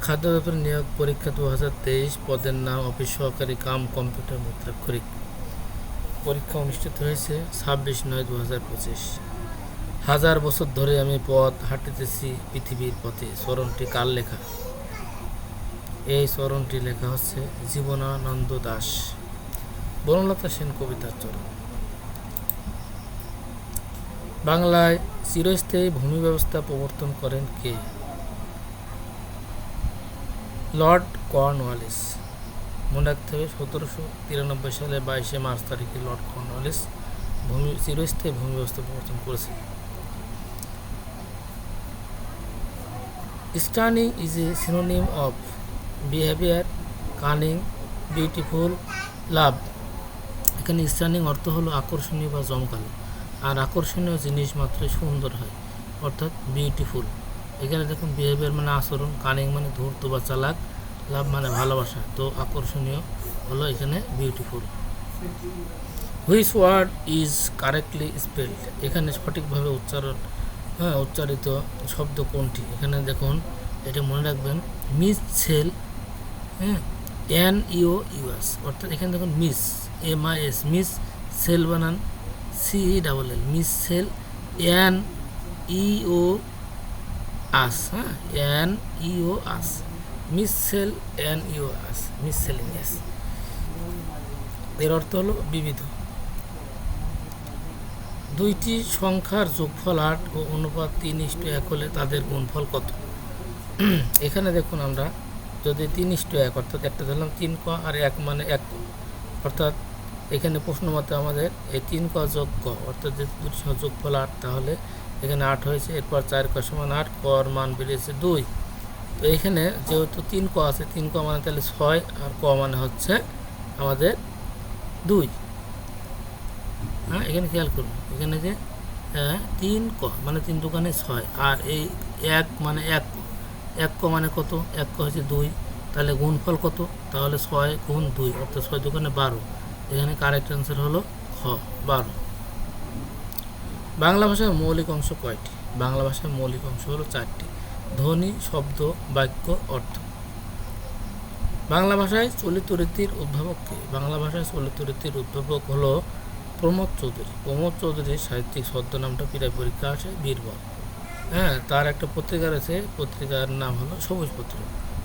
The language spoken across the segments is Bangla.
খাদ্য দপ্তর নিয়োগ পরীক্ষা 2023 পদের নাম অফিস সহকারী কাম কম্পিউটার মুদ্রাক্ষরিক। পরীক্ষা অনুষ্ঠিত হয়েছে 26/9/2025। হাজার বছর ধরে আমি পথ হাঁটিতেছি পৃথিবীর পথে, চরণটি কার লেখা? এই চরণটি লেখা হচ্ছে জীবনানন্দ দাশ। বনলতা সেন কবিতার চরণ। বাংলায় চিরস্থায়ী ভূমি ব্যবস্থা প্রবর্তন করেন কে? Lord Cornwallis. মনে রাখতে হবে 1793 সালে 22 মার্চ তারিখে লর্ড কর্নওয়ালিস চিরস্থায়ী ভূমি ব্যবস্থা প্রবর্তন করেছেন। Stunning is a synonym of behaviour, cunning, beautiful, love. এখানে স্টার্নিং অর্থ হলো আকর্ষণীয় বা জমকালো, আর আকর্ষণীয় জিনিস মাত্রই সুন্দর হয়, অর্থাৎ বিউটিফুল। এখানে দেখুন বিহেভিয়ার মানে আচরণ, কানিং মানে ধূর্ত বা চালাক, লাভ মানে ভালোবাসা, তো আকর্ষণীয় হলো এখানে beautiful. Which word is correctly spelled? এখানে সঠিকভাবে উচ্চারিত শব্দ কোনটি? এখানে দেখুন, এটা মনে রাখবেন, মিস সেল, NEOUS, অর্থাৎ এখানে দেখুন মিস, MIS, মিস সেল বানান CELL, mis cell, NEOUS, NEOUS, mis cell, NEOUS, miscellaneous. এর অর্থ হলো বিবিধ। দুইটি সংখ্যার যোগফল 8 ও অনুপাত 3:1 হলে তাদের গুণফল কত? এখানে দেখুন, আমরা যদি 3:1 অর্থাৎ একটা ধরলাম 3 ক আর 1 মানে 1 ক, অর্থাৎ এখানে প্রশ্ন মতে আমাদের এই 3 ক যোগ ক অর্থাৎ যে দুটি যোগফল 8, তাহলে এখানে 8 হয়েছে, এরপর 4 ক সমান 8, কর মান বেরিয়েছে 2। তো এখানে যেহেতু 3 ক আছে, 3 ক মানে তাহলে 6, আর ক মানে হচ্ছে আমাদের 2। এখানে খেয়াল করুন, এখানে যে 3 ক মানে 3 দোকানে 6, আর এই 1 মানে 1 ক মানে কত? 1 ক হচ্ছে 2, তাহলে গুণফল কত? তাহলে 6 গুণ 2 অর্থাৎ 6 দোকানে 12। এখানে কারেক্ট অ্যান্সার হলো খ, 12। বাংলা ভাষায় মৌলিক অংশ কয়টি? বাংলা ভাষায় মৌলিক অংশ হলো 4টি: ধ্বনি, শব্দ, বাক্য, অর্থ। বাংলা ভাষায় চলিত রীতির উদ্ভাবক কে? বাংলা ভাষায় চলিত রীতির উদ্ভাবক হলো প্রমোদ চৌধুরী। প্রমোদ চৌধুরীর সাহিত্যিক ছদ্মনামটা প্রায় পরীক্ষা আসে বীরবল। তার একটা পত্রিকা রয়েছে, পত্রিকার নাম হলো সবুজ পত্র,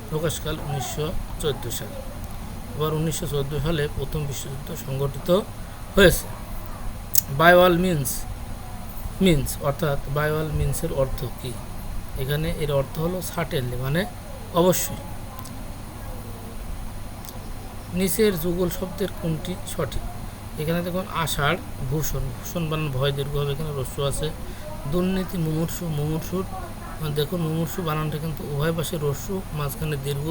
প্রকাশকাল 1914 সালে। আবার 1914 সালে প্রথম বিশ্বযুদ্ধ সংগঠিত হয়েছে। বাই অল মিন্স অর্থাৎ বাই অল মিন্সের অর্থ কি? এখানে এর অর্থ হলো সার্টেনলি মানে অবশ্যই। নিচের যুগল শব্দের কোনটি সঠিক? এখানে দেখুন আষাঢ়, ভূষণ, ভূষণ বানান ভয় দীর্ঘ হবে, এখানে রস্য আছে। দুর্নীতি, মুমূর্ষুর দেখুন মুমূর্ষু বানানটা কিন্তু উভয় পাশে রস্য, মাঝখানে দীর্ঘ,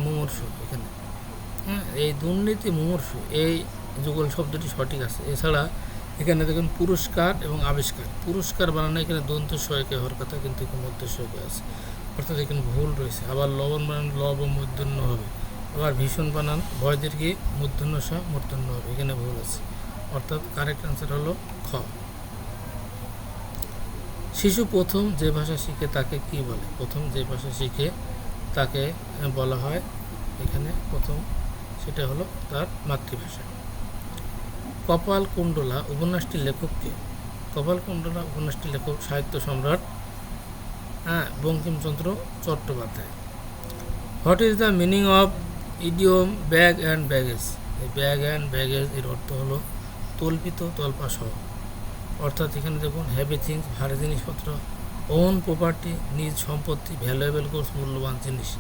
মুমূর্ষু এখানে। এই দুর্নীতি, মুমূর্ষু, এই যুগল শব্দটি সঠিক আছে। এছাড়া এখানে দেখুন পুরস্কার এবং আবিষ্কার, পুরস্কার বানানো এখানে দন্ত সয়কে হওয়ার কথা, কিন্তু এখানে মধ্য সয়কে আছে, অর্থাৎ এখানে ভুল রয়েছে। আবার লবণ বানান লব ও মূর্ধন্য হবে। আবার ভীষণ বানান ভয় দীর্ঘে মূর্ধন্য স মূর্ধন্য হবে, এখানে ভুল আছে, অর্থাৎ কারেক্ট অ্যান্সার হলো খ। শিশু প্রথম যে ভাষা শিখে তাকে কি বলে? প্রথম যে ভাষা শিখে তাকে বলা হয় এখানে প্রথম, সেটা হলো তার মাতৃভাষা। কপালকুণ্ডলা উপন্যাসটির লেখক কে? কপালকুণ্ডলা উপন্যাসটির লেখক সাহিত্য সম্রাট Bankimchandra Chattopadhyay. What is the meaning of idiom bag and baggage? এই ব্যাগ অ্যান্ড ব্যাগেজ এর অর্থ হলো তল্পিত তল্পা সহ, অর্থাৎ এখানে দেখুন হ্যাভি থিংস ভারী জিনিসপত্র, ওন প্রপার্টি নিজ সম্পত্তি, ভ্যালুয়েবল গুডস মূল্যবান জিনিস,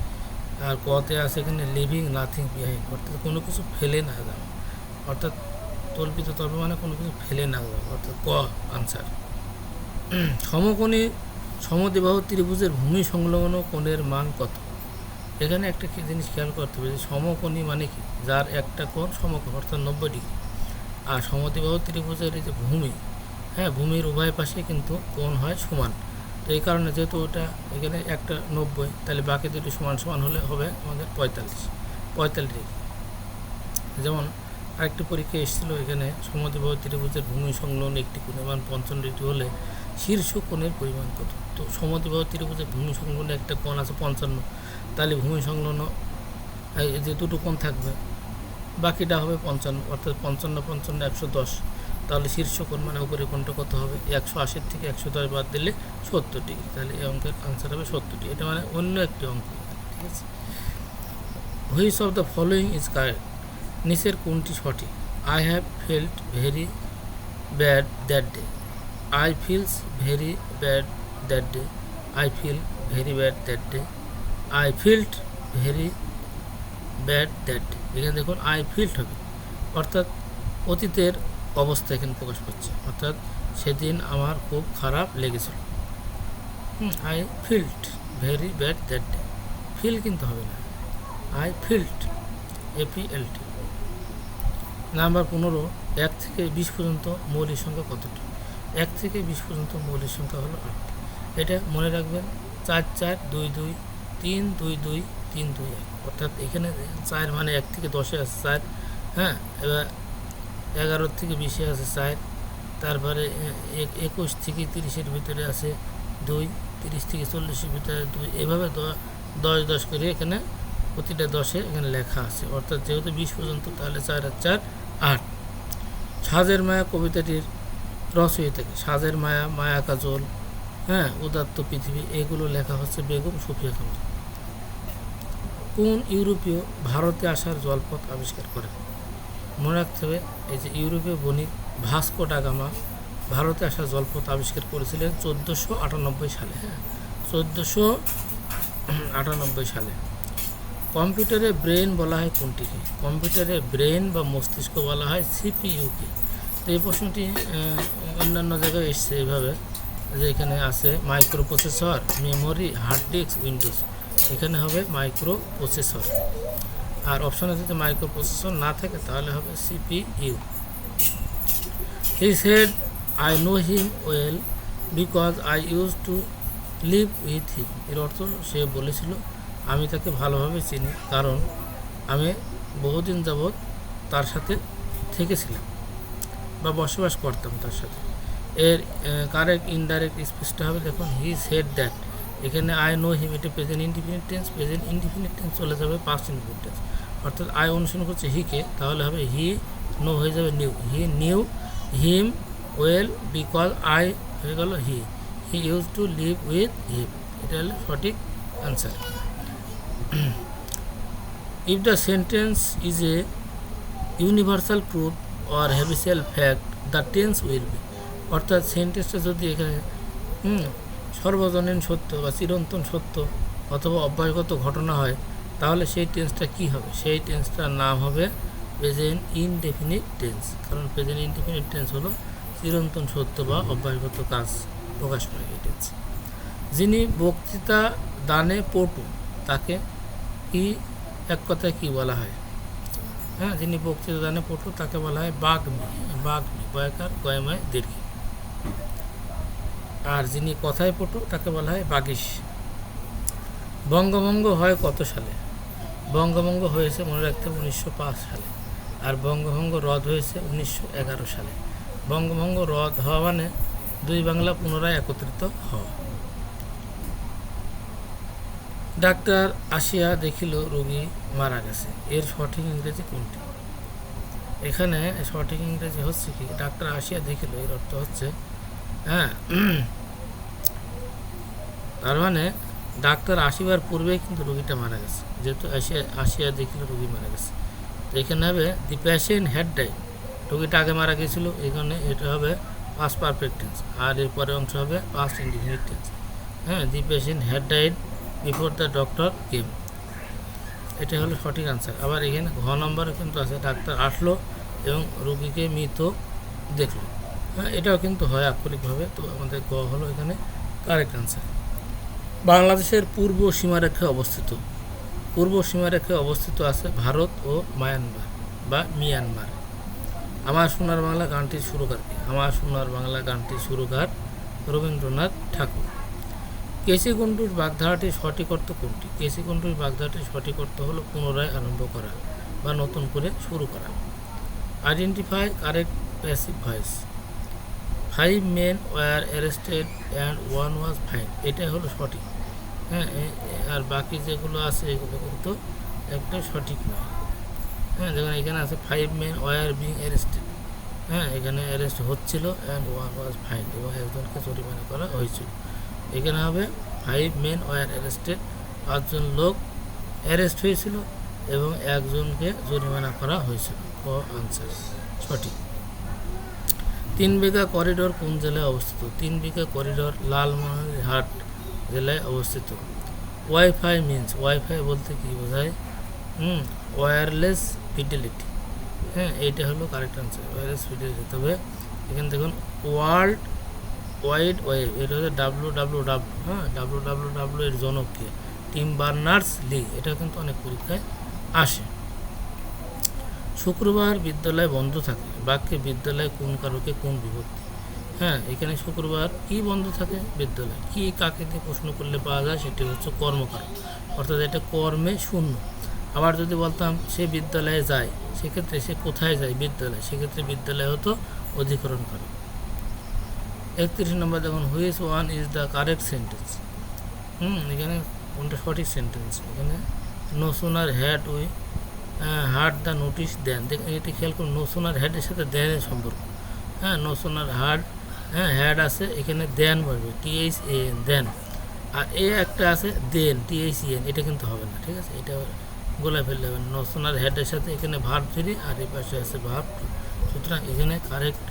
আর কতে আছে এখানে লিভিং নাথিং বিহাইন্ড, অর্থাৎ কোনো কিছু ফেলে না যাওয়া, অর্থাৎ তল্পিত তল্প মানে কোনো কিছু ফেলে না যাওয়া, অর্থাৎ ক আনসার। সমকোণী সমদ্বিবাহু ত্রিভুজের ভূমি সংলগ্ন কোণের মান কত? এখানে একটা জিনিস খেয়াল করতে হবে যে সমকোণী মানে কি? যার একটা কোণ সমকোণ অর্থাৎ 90 ডিগ্রি, আর সমদ্বিবাহু ত্রিভুজের এই যে ভূমি, ভূমির উভয় পাশে কিন্তু কোণ হয় সমান। তো এই কারণে যেহেতু ওটা এখানে একটা 90, তাহলে বাকি দুটি সমান সমান হলে হবে আমাদের 45 ডিগ্রি। যেমন আরেকটি পরীক্ষা এসেছিলো, এখানে সমদ্বিবাহু ত্রিভুজের ভূমি সংলগ্ন একটি কোণের মান 55 ডিগ্রি হলে শীর্ষ কোণের পরিমাণ কত? তো সমদ্বিবাহু ত্রিভুজের ভূমি সংলগ্ন একটা কোণ আছে 55, তাহলে ভূমি সংলগ্ন এই যে দুটো কোণ থাকবে, বাকিটা হবে 55, অর্থাৎ 55 55 110। তাহলে শীর্ষ কোণ মানে উপরে কোণটা কত হবে, 180 থেকে 110 বাদ দিলে 70 ডিগ্রি। তাহলে এই অঙ্কের আনসার হবে 70 ডিগ্রি। এটা মানে অন্য একটি অঙ্ক, ঠিক আছে। Which of the following is correct, নিচের কোনটি সঠিক? I have felt very bad that day, I feels very bad that day, I feel very bad that day, I felt very bad that day. এখানে দেখুন আই ফিল্ট হবে, অর্থাৎ অতীতের অবস্থা এখানে প্রকাশ পাচ্ছে, অর্থাৎ সেদিন আমার খুব খারাপ লেগেছিল। I felt very bad that day, feel কিন্তু হবে না, আই ফিল্ট, APLT। নাম্বার 15, 1 থেকে 20 পর্যন্ত মৌলিক সংখ্যা কতটি? 1 থেকে 20 পর্যন্ত মৌলিক সংখ্যা হলো 8টি। এটা মনে রাখবেন, 4 4 2 2 3 2 2 3 2 1, অর্থাৎ এখানে 4 মানে 1 থেকে 10-এ আছে 4, হ্যাঁ। এবার 11 থেকে 20-এ আছে 4, তারপরে 21 থেকে 30-এর ভিতরে আছে 2, 30 থেকে 40-এর ভিতরে 2, এভাবে 10 10 করে এখানে প্রতিটা 10-এ এখানে লেখা আছে, অর্থাৎ যেহেতু 20 পর্যন্ত, তাহলে 4 আর 4 8। সাজের মায়া কবিতাটির রচয়িতাকে, সাজের মায়া, মায়া কাজল, হ্যাঁ, উদাত্ত পৃথিবী, এগুলো লেখা হচ্ছে বেগম সুফিয়া খাতুন। কোন ইউরোপীয় ভারতে আসার জলপথ আবিষ্কার করেন? মনে রাখতে হবে, এই যে ইউরোপীয় বণিক ভাস্কো ডা গামা ভারতে আসার জলপথ আবিষ্কার করেছিলেন 1498 সালে, হ্যাঁ, 1498 সালে। কম্পিউটারে ব্রেন বলা হয় কোনটিকে? কম্পিউটারে ব্রেন বা মস্তিষ্ক বলা হয় CPUকে। তো এই প্রশ্নটি অন্যান্য জায়গায় এসছে এইভাবে, যে এখানে আছে microprocessor, memory, hard disk, Windows, এখানে হবে মাইক্রো প্রসেসর। আর অপশনে যদি মাইক্রো প্রসেসর না থাকে তাহলে হবে CPU। He said I know him well because I use to live with him. এর অর্থ, সে বলেছিল আমি তাকে ভালোভাবে চিনি কারণ আমি বহুদিন যাবৎ তার সাথে থেকেছিলাম বা বসবাস করতাম তার সাথে। এর কারেক্ট ইনডাইরেক্ট স্পিচটা হবে, দেখুন, হি সেড দ্যাট। এখানে আই নো হিম, এটা present indefinite tense, present indefinite tense চলে যাবে পাস্ট ইনডিফিনিট টেন্স, অর্থাৎ আই অনুসরণ করছে হিকে, তাহলে হবে হি, নো হয়ে যাবে new, he knew him well because I হয়ে গেল he use to live with him. এটা হলো সঠিক answer. If the sentence is a universal truth or habitual fact, the tense will be, অর্থাৎ সেন্টেন্সটা যদি এখানে সর্বজনীন সত্য বা চিরন্তন সত্য অথবা অভ্যাসগত ঘটনা হয়, তাহলে সেই টেন্সটা কি হবে? সেই টেন্সটার নাম হবে প্রেজেন্ট ইনডেফিনিট টেন্স, কারণ প্রেজেন্ট ইনডেফিনিট টেন্স হলো চিরন্তন সত্য বা অভ্যাসগত কাজ প্রকাশ করে এই টেন্স। যিনি বক্তৃতা দানে পটু, তাকে কি এক কথায় কি বলা হয়? হ্যাঁ, যিনি বক্তৃতা দানে পটু তাকে বলা হয় বাগ্মী, বাগ্মী, বয়াকার গয়ময় দীর্ঘ। আর যিনি কথায় পটু তাকে বলা হয় বাগীশ। বঙ্গভঙ্গ হয় কত সালে? বঙ্গভঙ্গ হয়েছে, মনে রাখতে হবে, 1905 সালে। আর বঙ্গভঙ্গ রদ হয়েছে 1911 সালে। বঙ্গভঙ্গ রদ হওয়া মানে দুই বাংলা পুনরায় একত্রিত হওয়া। ডাক্তার আসিয়া দেখিল রোগী মারা গেছে, এর সঠিক ইংরেজি কোনটি? এখানে সঠিক ইংরেজি হচ্ছে কি, ডাক্তার আসিয়া দেখিল, এর অর্থ হচ্ছে, হ্যাঁ, তার মানে ডাক্তার আসিবার পূর্বেই কিন্তু রোগীটা মারা গেছে, যেহেতু আসিয়া দেখিল রোগী মারা গেছে। তো এখানে হবে দি পেশেন্ট হ্যাড ডাইড, রোগীটা আগে মারা গেছিল, এখানে এটা হবে পাস্ট পারফেক্ট টেন্স, আর এর পরের অংশ হবে পাস্ট ইনডিফিনিট টেন্স। হ্যাঁ, the patient had died before the doctor came, এটা হলো সঠিক আনসার। আবার এখানে ঘ নম্বরে কিন্তু আছে ডাক্তার আসলো এবং রোগীকে মৃত দেখলো, হ্যাঁ, এটাও কিন্তু হয় আক্ষরিকভাবে। তো আমাদের গ হলো এখানে কারেক্ট আনসার। বাংলাদেশের পূর্ব সীমারেখায় অবস্থিত, পূর্ব সীমারেখায় অবস্থিত আছে ভারত ও মায়ানমার বা মিয়ানমার। আমার সোনার বাংলা গানটির সুরকার কে? আমার সোনার বাংলা গানটির সুরকার রবীন্দ্রনাথ ঠাকুর। কেসিকুণ্ডুর বাগধারাটির সঠিক অর্থ কোনটি? কেসিকুণ্ডুর বাগধারাটির সঠিক অর্থ হলো পুনরায় আরম্ভ করা বা নতুন করে শুরু করা। Identify correct passive voice. 5 men were arrested and 1 was fined, এটাই হলো সঠিক। হ্যাঁ, আর বাকি যেগুলো আছে এগুলো কিন্তু একটা সঠিক নয়। হ্যাঁ, দেখুন এখানে আছে 5 men ওয়ার বিং অ্যারেস্টেড। হ্যাঁ, এখানে অ্যারেস্ট হচ্ছিল অ্যান্ড 1 ওয়াজ ফাইন, এবং একজনকে জরিমানা করা হয়েছিল। এখানে হবে 5 men ওয়ার অ্যারেস্টেড, 5জন লোক অ্যারেস্ট হয়েছিল এবং একজনকে জরিমানা করা হয়েছিল। ক আনসার সঠিক। 3 বিঘা করিডোর কোন জেলায় অবস্থিত? 3 বিঘা করিডোর লালমনিরহাট জেলায় অবস্থিত। ওয়াইফাই মিনস, ওয়াইফাই বলতে কি বোঝায়? Wireless fidelity. হ্যাঁ, এইটা হলো কারেক্ট আনসার, ওয়্যারলেস ফিডেলিটি। তবে এখানে দেখুন ওয়ার্ল্ড ওয়াইড ওয়েব, এটা হচ্ছে WWW। হ্যাঁ, WWW এর জনক কে? Tim Berners Lee. এটা কিন্তু অনেক পরীক্ষায় আসে। শুক্রবার বিদ্যালয় বন্ধ থাকে, বাক্যে বিদ্যালয় কোন কারকে কোন বিভক্তি? হ্যাঁ, এখানে শুক্রবার কি বন্ধ থাকে? বিদ্যালয়। কি কাকে দিয়ে প্রশ্ন করলে পাওয়া যায়? সেটি হচ্ছে কর্মকারক, অর্থাৎ এটা কর্মে শূন্য। আবার যদি বলতাম সে বিদ্যালয়ে যায়, সেক্ষেত্রে সে কোথায় যায়? বিদ্যালয়। সেক্ষেত্রে বিদ্যালয় হতো অধিকরণ কারক। 31 নম্বর দেখুন, which one is the correct sentence? এখানে কোনটা সঠিক সেন্টেন্স? এখানে no sooner had we heard the notice then. দেখুন এটি খেয়াল করুন, নো সোনার হ্যাডের সাথে দেনের সম্পর্ক। হ্যাঁ, নো সোনার হার্ড, হ্যাঁ হ্যাড আছে, এখানে দেন বলবে, THAN দেন। আর একটা আছে দেন, THEN, এটা কিন্তু হবে না, ঠিক আছে? এটা গোলা ফেললে হবে। নো সোনার হেডের সাথে এখানে ভার্ব 3 আর এই পাশে আছে ভার্ব 2। সুতরাং এখানে কারেক্ট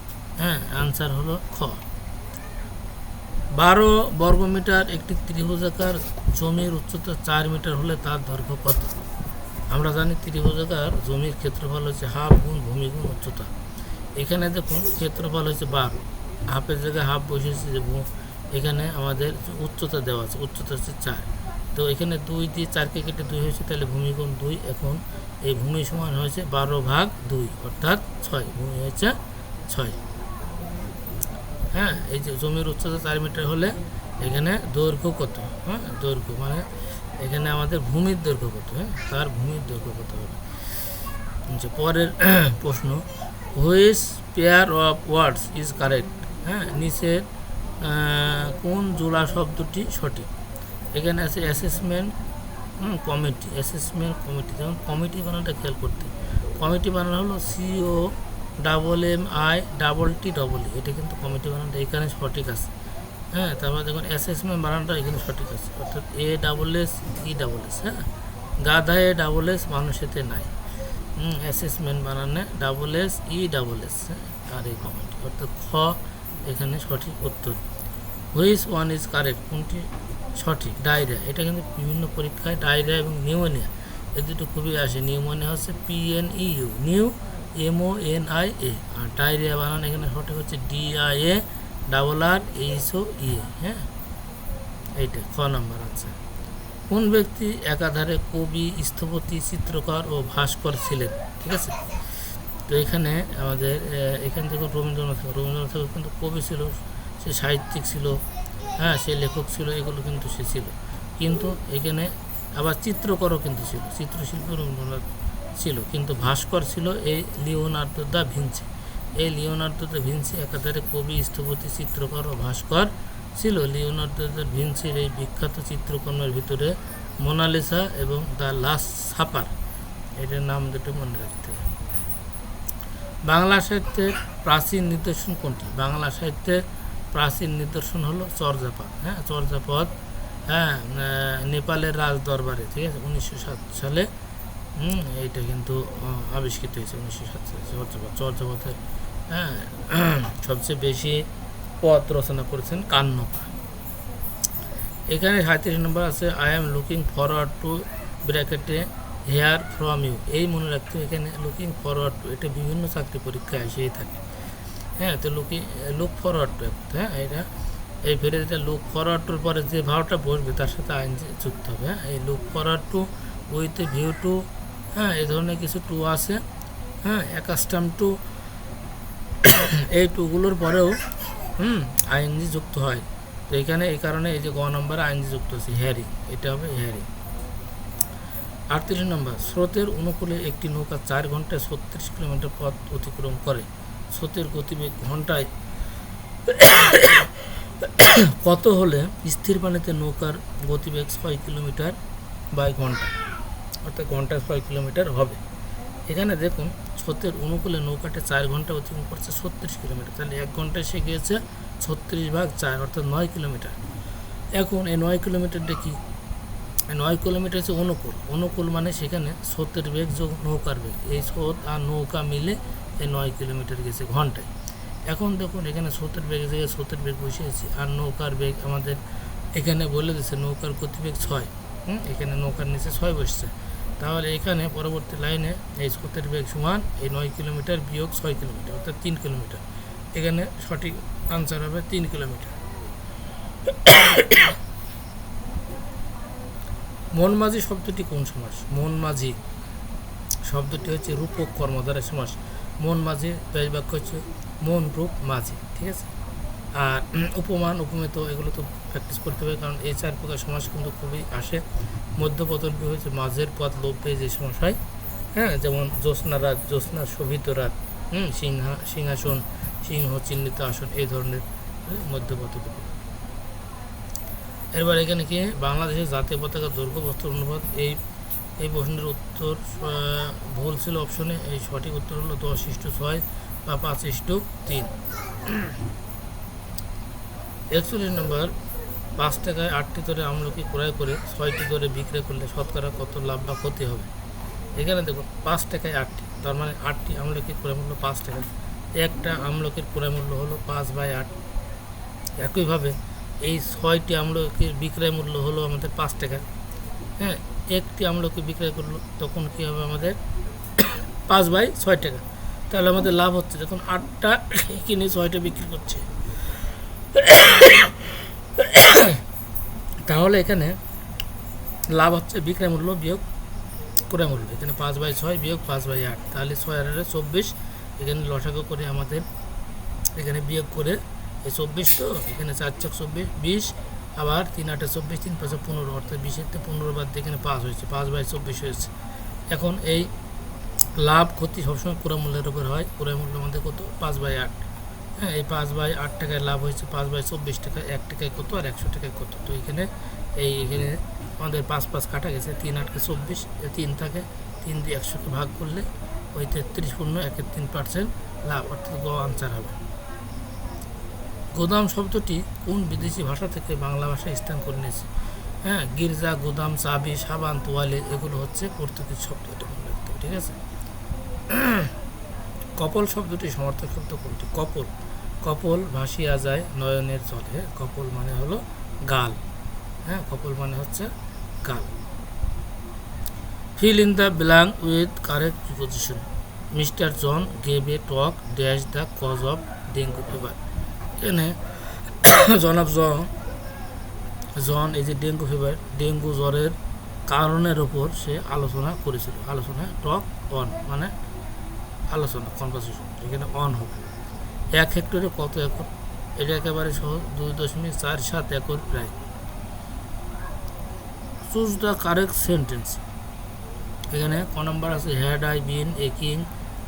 আনসার হলো খ। 12 বর্গমিটার একটি ত্রিভুজাকার জমির উচ্চতা 4 মিটার হলে তার দৈর্ঘ্য কত? আমরা জানি ত্রিভুজাকার জমির ক্ষেত্রফল হচ্ছে হাফ গুণ ভূমি গুণ উচ্চতা। এখানে দেখুন ক্ষেত্রফল হচ্ছে 12, হাফের জায়গায় হাফ বসেছে, যে এখানে আমাদের উচ্চতা দেওয়া আছে, উচ্চতা হচ্ছে 4। তো এখানে 2 দিয়ে 4কে কেটে 2 হয়েছে, তাহলে ভূমি গুণ 2। এখন এই ভূমি সমান হয়েছে 12/2, অর্থাৎ 6, ভূমি হয়েছে 6। হ্যাঁ, এই যে জমির উচ্চতা 4 মিটার হলে এখানে দৈর্ঘ্য কত? হ্যাঁ, দৈর্ঘ্য মানে এখানে আমাদের ভূমির দৈর্ঘ্য কত? হ্যাঁ, তার ভূমির দৈর্ঘ্য কত হবে? পরের প্রশ্ন, which pair of words is correct? হ্যাঁ, নিচের কোন জোড়া শব্দটি সঠিক? এখানে আছে অ্যাসেসমেন্ট কমিটি, অ্যাসেসমেন্ট কমিটি। যেমন কমিটি বানানটা খেয়াল করতে, কমিটি বানানো হলো COMMITTEE, এটা কিন্তু কমিটি বানানটা এখানে সঠিক আছে। হ্যাঁ, তারপর দেখুন অ্যাসেসমেন্ট বানানটা এখানে সঠিক আছে, অর্থাৎ ASSESS। হ্যাঁ, গাধায় SSS, মানুষেতে নাই। অ্যাসেসমেন্ট বানানে SSESS। হ্যাঁ, আর এই কমিটি, অর্থাৎ খ এখানে সঠিক উত্তর। হুইচ ওয়ান ইজ কারেক্ট, কোনটি সঠিক? ডায়রিয়া। এটা কিন্তু বিভিন্ন পরীক্ষায় ডায়রিয়া এবং নিউমোনিয়া এই দুটো খুবই আসে। নিউমোনিয়া হচ্ছে PNEU, নিউ MONIA, আর ডায়রিয়া বানান এখানে সঠিক হচ্ছে DIARRHOE। হ্যাঁ, এইটা খ নম্বর আছে। কোন ব্যক্তি একাধারে কবি, স্থপতি, চিত্রকর ও ভাস্কর ছিলেন? ঠিক আছে, তো এখানে আমাদের এখান থেকে রবীন্দ্রনাথ ঠাকুর কিন্তু কবি ছিল, সে সাহিত্যিক ছিল, হ্যাঁ সে লেখক ছিল, এগুলো কিন্তু সে ছিল। কিন্তু এখানে আবার চিত্রকরও কিন্তু ছিল, চিত্রশিল্পী রবীন্দ্রনাথ ছিল, কিন্তু ভাস্কর ছিল এই লিওনার্দো দা ভিঞ্চি। এই লিওনার্দো দা ভিঞ্চি একাধারে কবি, স্থপতি, চিত্রকর ও ভাস্কর ছিল। লিওনার্দো দা ভিঞ্চির এই বিখ্যাত চিত্রকর্মের ভিতরে মোনালিসা এবং দ্য লাস্ট সাপার, এটার নাম দুটো মনে রাখতে হবে। বাংলা সাহিত্যের প্রাচীন নিদর্শন কোনটি? বাংলা সাহিত্যের প্রাচীন নিদর্শন হলো চর্যাপদ। হ্যাঁ, চর্যাপদ, হ্যাঁ, নেপালের রাজ দরবারে, ঠিক আছে, 1907 সালে এইটা কিন্তু আবিষ্কৃত হয়েছে, 1907 সালে। চর্যাপদের হ্যাঁ সবচেয়ে বেশি পদ রচনা করেছেন কান্নপা। এখানে 37 নম্বর আছে, I am looking forward to ব্র্যাকেটে হেয়ার ফ্রম ইউ। এই মনে রাখতে, এখানে লুকিং ফরওয়ার্ড টু, এটা বিভিন্ন চাকরি পরীক্ষায় এসেই থাকে। হ্যাঁ, তো লুক ফরওয়ার্ড টু, হ্যাঁ এটা এই ফ্রেজটা লুক ফরওয়ার্ড টুর পরে যে ভাবটা বসবে তার সাথে আইএনজি যুক্ত হবে। হ্যাঁ, এই look forward to, with view to, হ্যাঁ এই ধরনের কিছু টু আছে। হ্যাঁ, অ্যাকাস্টাম টু, এই টুগুলোর পরেও আইএনজি যুক্ত হয়। তো এখানে এই কারণে এই যে গ নম্বরে আইএনজি যুক্ত আছে, হ্যারি, এটা হবে হ্যারি। 38 নম্বর, স্রোতের অনুকূলে একটি নৌকা 4 ঘন্টায় 36 কিলোমিটার পথ অতিক্রম করে। স্রোতের গতিবেগ ঘন্টায় কত হলে স্থির পানিতে নৌকার গতিবেগ 6 কিলোমিটার বাই ঘন্টা, অর্থাৎ ঘন্টায় 6 কিলোমিটার হবে। এখানে দেখুন স্রোতের অনুকূলে নৌকাটি 4 ঘন্টা অতিক্রম করছে 36 কিলোমিটার, তাহলে 1 ঘন্টায় সে গিয়েছে 36/4 অর্থাৎ 9 কিলোমিটার। এখন এই 9 কিলোমিটারটা কি? 9 কিলোমিটার হচ্ছে অনুকূল। অনুকূল মানে সেখানে স্রোতের বেগ যোগ নৌকার বেগ, এই স্রোত আর নৌকা মিলে এই 9 কিলোমিটার গেছে ঘন্টায়। এখন দেখুন এখানে স্রোতের বেগ জায়গায় স্রোতের বেগ বসিয়েছি, আর নৌকার বেগ আমাদের এখানে বলে দিচ্ছে নৌকার গতিবেগ 6, এখানে নৌকার নিচে 6 বসছে। তাহলে এখানে পরবর্তী লাইনে এই স্রোতের বেগ সমান এই 9 কিলোমিটার বিয়োগ 6 কিলোমিটার অর্থাৎ 3 কিলোমিটার। এখানে সঠিক আনসার হবে 3 কিলোমিটার। মনমাঝি শব্দটি কোন সমাস? মনমাঝি শব্দটি হচ্ছে রূপক কর্মধারয় সমাস। মনমাঝি ব্যাস বাক্য হচ্ছে মন রূপ মাঝি, ঠিক আছে। আর উপমান উপমিত এগুলো তো প্র্যাকটিস করতে হবে, কারণ এই 4 প্রকার সমাস কিন্তু খুবই আসে। মধ্যপদলপি হচ্ছে মাঝের পদ লোপ পেয়ে যে সমাস হয়, যেমন জ্যোৎস্না রাত, জ্যোৎস্না শোভিত রাত, সিংহাসন, সিংহ চিহ্নিত আসন, এই ধরনের মধ্যপদলপি। এবার এখানে কি বাংলাদেশের জাতীয় পতাকার দৈর্ঘ্য বস্তুর অনুপাত, এই প্রশ্নের উত্তর ভুল ছিল অপশনে। এই সঠিক উত্তর হলো 10:6 বা 5:3। 41 নম্বর, 5 টাকায় 8টি দরে আমলকি ক্রয় করে 6টি দরে বিক্রয় করলে শতকরা কত লাভ বা ক্ষতি হবে? এখানে দেখুন 5 টাকায় 8টি, তার মানে 8টি আমলকির ক্রয় মূল্য 5 টাকা, একটা আমলকির ক্রয় মূল্য হলো 5/8। একইভাবে এই 6টি আমলকির বিক্রয় মূল্য হলো আমাদের 5 টাকা, একটি আমলকি বিক্রয় করলো তখন কী হবে আমাদের 5/6 টাকা। তাহলে আমাদের লাভ হচ্ছে, যখন 8টা কিনে 6টা বিক্রি করছে, তাহলে এখানে লাভ হচ্ছে বিক্রয় মূল্য বিয়োগ ক্রয় মূল্য। এখানে 5/6 বিয়োগ 5/8, তাহলে 6 আর 24। এখানে লসাগু করে আমাদের এখানে বিয়োগ করে এই 24, তো এখানে 4×4 = 20, আবার 3×8 = 24, 3×5 = 15, অর্থাৎ 20-তে 15 বাদ দিয়ে এখানে 5 হয়েছে, 5/24 হয়েছে। এখন এই লাভ ক্ষতি সবসময় ক্রয় মূল্যের উপর হয়। ক্রয় মূল্য আমাদের কত? 5/8। এই 5/8 টাকায় লাভ হয়েছে, 5/24 টাকা, 1 টাকায় কত আর 100 টাকায় কত। তো এখানে আমাদের 5 কাটা গেছে, 3×8 = 24, 3 থাকে, 3 দিয়ে 100কে ভাগ করলে ওই 33.13% লাভ, অর্থাৎ গ আনসার হবে। গোদাম শব্দটি কোন বিদেশি ভাষা থেকে বাংলা ভাষায় স্থান করে নিয়েছে? গির্জা, গোদাম, চাবি, সাবান, তোয়ালে এগুলো হচ্ছে পর্তুগিজ শব্দ, এটা মনে রাখতে হবে, ঠিক আছে। কপল শব্দটি সমর্থক শব্দ কোনটি? কপল, কপল ভাসিয়া যায় নয়নের জলে। কপল মানে হলো গাল, কপল মানে হচ্ছে গাল। Fill in the blank with correct preposition. Mister John gave a talk dash the cause of dengue fever. এখানে জনাব জন এই যে ডেঙ্গু ফিভার, ডেঙ্গু জ্বরের কারণের ওপর সে আলোচনা করেছিল। আলোচনা, টক অন মানে আলোচনা, কনভারসেশন, এখানে অন হবে। 1 হেক্টরে কত একর? এটা একেবারে সহজ, 2.47 একর প্রায়। Choose the correct sentence. এখানে ক নম্বর আছে had I been a king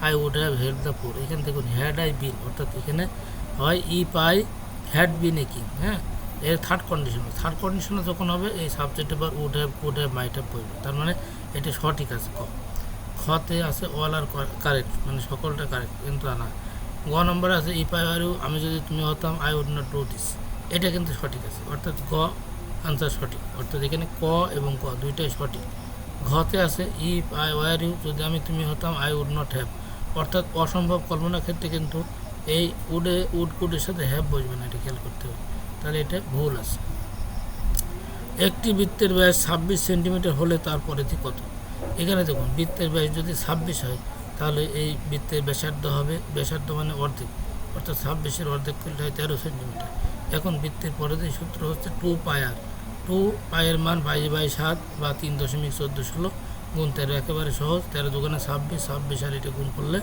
I would have help the poor. এখানে দেখুন হ্যাড আই বিন, অর্থাৎ এখানে হয় if I had been a king, এর থার্ড কন্ডিশনে যখন হবে এই সাবজেক্ট এবার would have, could have, might have বলবে, তার মানে এটা সঠিক আছে। খতে আছে অল আর কারেক্ট, মানে সকলটা কারেক্ট, কিন্তু না। গ নম্বরে আছে ইফ আই আর ইউ, আমি যদি তুমি হতাম I would not do this, এটা কিন্তু সঠিক আছে, অর্থাৎ গ আনসার সঠিক, অর্থাৎ এখানে ক এবং ক দুইটাই সঠিক। ঘতে আছে ইফ আই ওয়ার ইউ, যদি আমি তুমি হতাম আই উড নট হ্যাভ, অর্থাৎ অসম্ভব কল্পনার ক্ষেত্রে কিন্তু এই কুডের সাথে হ্যাভ বসবে না, এটা খেয়াল করতে হবে, তাহলে এটা ভুল আছে। একটি বৃত্তের ব্যাস 26 সেন্টিমিটার হলে তার পরিধি কত? এখানে দেখুন বৃত্তের ব্যাস যদি 26 হয় তাহলে এই বৃত্তের ব্যাসার্ধ হবে, ব্যাসার্ধ মানে অর্ধেক, অর্থাৎ 26-এর অর্ধেক করলে হয় 13 সেন্টিমিটার। এখন বৃত্তের পরিধি সূত্র হচ্ছে 2 পাই, 2 পাইয়ের মান 22/7 বা 3.1416 গুণ 13, একেবারে সহজ। 13 দুগুণে 26, 26 আর এটা গুণ করলে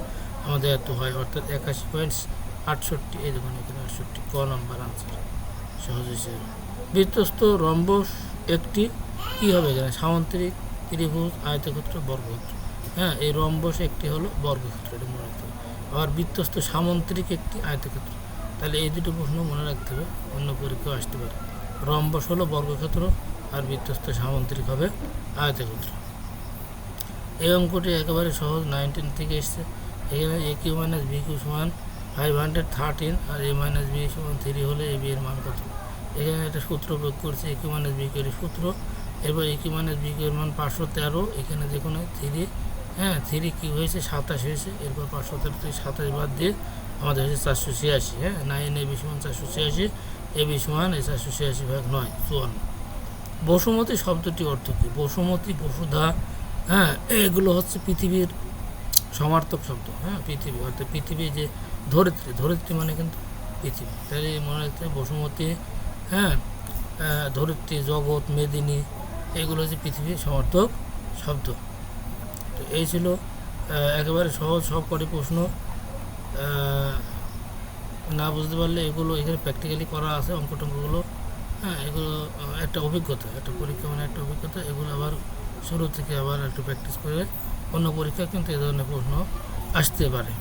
আমাদের এত হয়, অর্থাৎ 81.68। এই দেখুন এখানে 68, ক নম্বর আনসার সহজ হিসেবে। বৃত্তস্থ রম্বস একটি কী হবে? এখানে সামান্তরিক, ত্রিভুজ, আয়তক্ষেত্র, বর্গক্ষেত্র। এই রম্বস একটি হলো বর্গক্ষেত্র, এটা মনে রাখতে হবে। আবার বৃত্তস্থ সামান্তরিক একটি আয়তক্ষেত্র, তাহলে এই দুটো প্রশ্ন মনে রাখতে হবে, অন্য পরীক্ষাও আসতে পারে। রম্বস হলো বর্গক্ষেত্র, আর বৃত্তস্থ সামান্তরিক হবে আয়তক্ষেত্র। এই অঙ্কটি একেবারে সহজ, 19 থেকে এসছে। এখানে এ কিউ মাইনাস বি কিউ সমান 513, আর এ মাইনাস বি সমান 3 হলে এ বি এর মান কত? এখানে একটা সূত্র প্রয়োগ করছে, এ কিউ মাইনাস বি কিউ এর সূত্র। এবার এ কিউ মাইনাস বি কিউ এর মান 513, এখানে দেখুন 3, হ্যাঁ 3 কি হয়েছে 27 হয়েছে। এরপর 513 থেকে 27 বাদ দিয়ে আমাদের হয়েছে 486, হ্যাঁ 9 এ বি সমান 486, এ বি সমান 486/9 54। বসুমতী শব্দটি অর্থ কী? বসুমতী, বসুধা, হ্যাঁ এগুলো হচ্ছে পৃথিবীর সমার্থক শব্দ। হ্যাঁ পৃথিবী অর্থাৎ পৃথিবী, যে ধরিত্রী, ধরিত্রী মানে কিন্তু পৃথিবী। তাহলে মনে রাখতে হবে বসুমতী, হ্যাঁ ধরিত্রী, জগৎ, মেদিনী, এগুলো হচ্ছে পৃথিবীর সমার্থক শব্দ। তো এই ছিল একেবারে সহজ সব কটি প্রশ্ন। না বুঝতে পারলে এগুলো এখানে প্র্যাকটিক্যালি করা আছে অঙ্কটঙ্কগুলো, হ্যাঁ এগুলো একটা অভিজ্ঞতা, একটা পরীক্ষা মানে একটা অভিজ্ঞতা। এগুলো আবার শুরু থেকে আবার একটু প্র্যাকটিস করে অন্য পরীক্ষা কিন্তু এ ধরনের প্রশ্ন আসতে পারে।